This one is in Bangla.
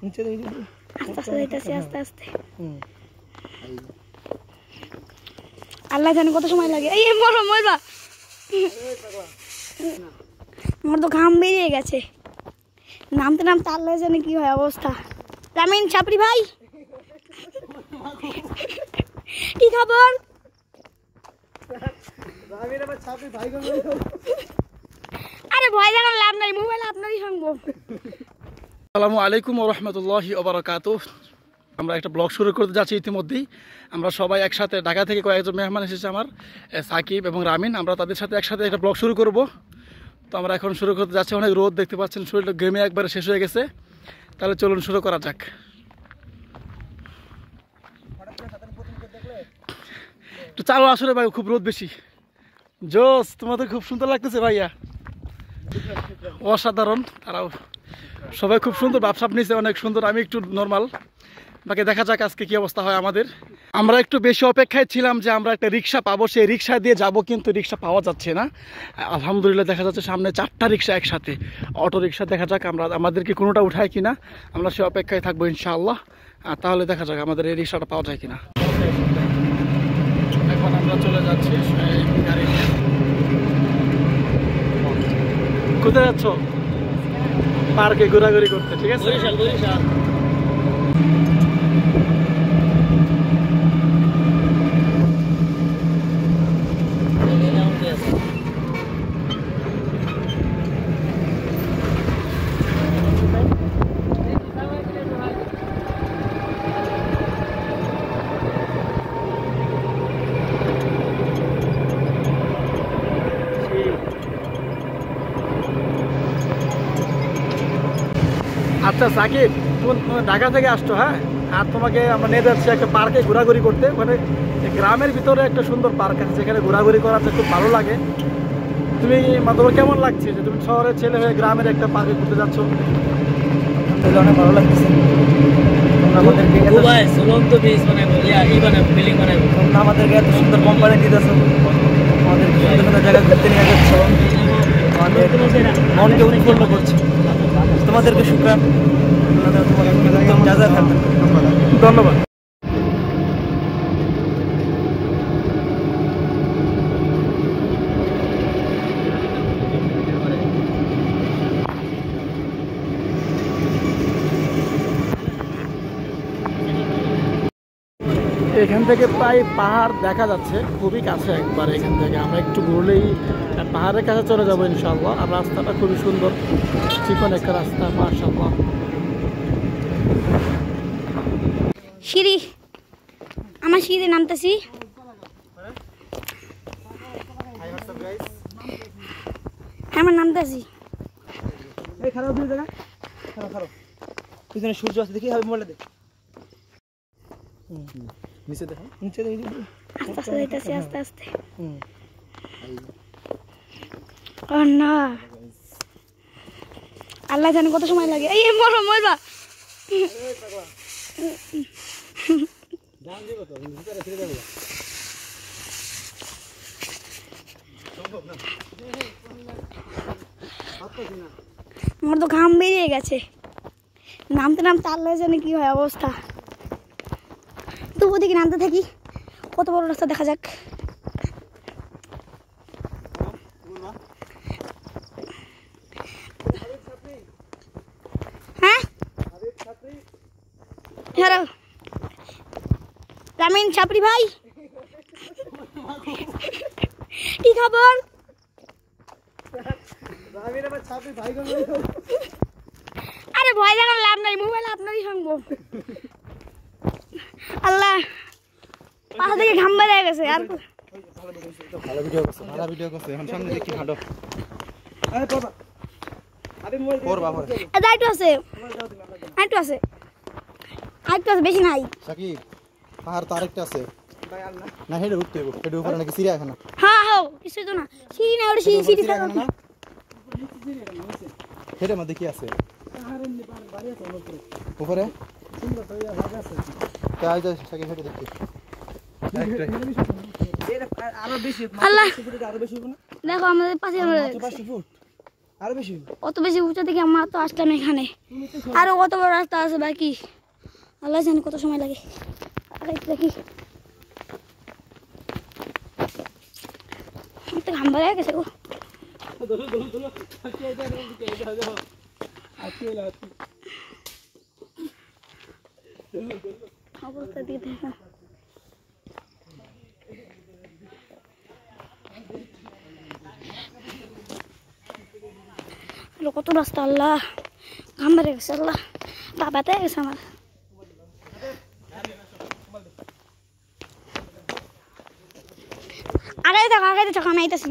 নিচে দেখি আস্তে আস্তে যাইতাছি আস্তে আস্তে। আল্লাহ জানে কত সময় লাগে। এই মরো মরবা, আমার তো ঘাম বেরিয়ে গেছে। নামতে নামতে আল্লাহ জানে কি হয় অবস্থা। রামিন ছাপরি ভাই, কি খবর? আরে ভয় দেখার লাভ নাই, মোবাইল আপনারই ভাঙবো। আসসালামু আলাইকুম ওয়া রাহমাতুল্লাহি ওয়া বারাকাতুহু। আমরা একটা ব্লগ শুরু করতে যাচ্ছি। ইতিমধ্যেই আমরা সবাই একসাথে, ঢাকা থেকে কয়েকজন মেহমান এসেছে আমার, সাকিব এবং রামিন। আমরা তাদের সাথে একসাথে একটা ব্লগ শুরু করব। তো আমরা এখন শুরু করতে যাচ্ছি। অনেক রোদ দেখতে পাচ্ছেন, শরীরটা ঘেমে একবারে শেষ হয়ে গেছে। তাহলে চলুন শুরু করা যাক। একটু চালু আসলে ভাই, খুব রোদ বেশি। জোস, তোমাদের খুব সুন্দর লাগতেছে ভাইয়া, অসাধারণ। তারাও সবাই খুব সুন্দর, ভাবসাব নিয়েছে অনেক সুন্দর। আমি একটু নর্মাল, বাকি দেখা যাক আজকে কি অবস্থা হয় আমাদের। আমরা একটু বেশি অপেক্ষায় ছিলাম যে আমরা একটা রিক্সা পাবো, সেই রিক্সা দিয়ে যাব, কিন্তু রিক্সা পাওয়া যাচ্ছে না। আলহামদুলিল্লাহ দেখা যাচ্ছে সামনে 4টা রিক্সা একসাথে, অটো রিক্সা। দেখা যাক আমরা আমাদেরকে কোনোটা উঠায় কিনা, আমরা সে অপেক্ষায় থাকবো ইনশাআল্লাহ। তাহলে দেখা যাক আমাদের এই রিক্সাটা পাওয়া যায় কিনা। এখন আমরা চলে যাচ্ছি গাড়ি নিয়ে। কোথায় যাচ্ছ? পার্কে ঘোরাঘুরি করতে, ঠিক আছে? আচ্ছা সাকিব, তুমি ঢাকা থেকে আসছো, হ্যাঁ? আর তোমাকে আমরা নিয়ে যাচ্ছি একটা পার্কে ঘোরাঘুরি করতে। মানে গ্রামের ভিতরে একটা সুন্দর পার্ক আছে, যেখানে ঘোরাঘুরি করাতে খুব ভালো লাগে। তুমি তোমার কেমন লাগছে যে তুমি শহরের ছেলে হয়ে গ্রামের একটা পার্কে ঘুরতে যাচ্ছ? অনেক ভালো লাগতেছে। আমাদেরকে এত সুন্দর কোম্পানি দিতেছো, আমাদের সুন্দর সুন্দর জায়গায় ঘুরতে নিয়ে যাচ্ছ, আমাদের মনকে উৎফুল্ল করছে। তোমাদেরকে শুকরান, ধন্যবাদ। এখান থেকে প্রায় পাহাড় দেখা যাচ্ছে, খুবই কাছে একবার। এখান থেকে আমরা একটু ঘুরলেই পাহাড়ের কাছে চলে যাবো ইনশাআল্লাহ। আর রাস্তাটা খুবই সুন্দর, চিকন একটা রাস্তা, মাশাআল্লাহ। সিঁড়ি, আমার সিঁড়িতে নামতেছি। আমার নামতেছি। এই খারাপ দুই জায়গা, খারাপ পিছনে সূর্য আছে, দেখি হবে মোবাইলে দেখ। নিচে দেখো, নিচে দেখি। আস্তে আস্তে যাইতাছি আস্তে আস্তে। ও না, আল্লাহ জানে কত সময় লাগে। এই মরো মরবা, আমার তো ঘাম বেরিয়ে গেছে। নামতে নামতে আল্লাহ জানে কি হয় অবস্থা। তবু দেখি নামতে থাকি, কত বড় রাস্তা দেখা যাক। হ্যাঁ হ্যালো রামিন ছাপরি ভাই, কি খবর? আরে ভয় দেখার লাভ নাই, মোবাইল আপনারই ভাঙবো। আল্লাহ, পাশা থেকে ঘাম বেরিয়ে গেছে। আর ভালো ভিডিও করছে, ভালো ভিডিও করছে। এখন সামনে দেখি ভালো। আরে বাবা, আরে মোবাইল ওর বাবা, আইটু আছে, আইটু আছে, আইটু আছে, বেশি নাই। সাকিব, পাহাড় তো আরেকটা আছে ভাই। আল্লাহ না, হেডে উঠতে হবে, হেডে উপরে নাকি চিড়িয়াখানা? হ্যাঁ হ্যাঁ, কিছু তো না, সিঁড়ি না, ওটা সিঁড়ি সিঁড়ি থাকা না। হেডে মধ্যে কি আছে? উপরে কাজ আছে, সাকিব হেডে দেখি। আল্লাহ আরো বেশি দেখো আমাদের পাশে। 5 ফুট আরো বেশি অত বেশি উঁচু থেকে আমরা তো আসলাম এখানে, আরো কত বড় রাস্তা আছে বাকি, আল্লাহ জানে কত সময় লাগে। আর এই দেখি একটা ঘাম বেড়ে গেছে গো। অবস্থা দিকে দেখো, কত রাস্তা, আল্লাহ ঘাম বেড়ে গেছে, আল্লাহ পা ব্যথা হয়ে গেছে আমার। আগে দেখো আমি আইতাছি।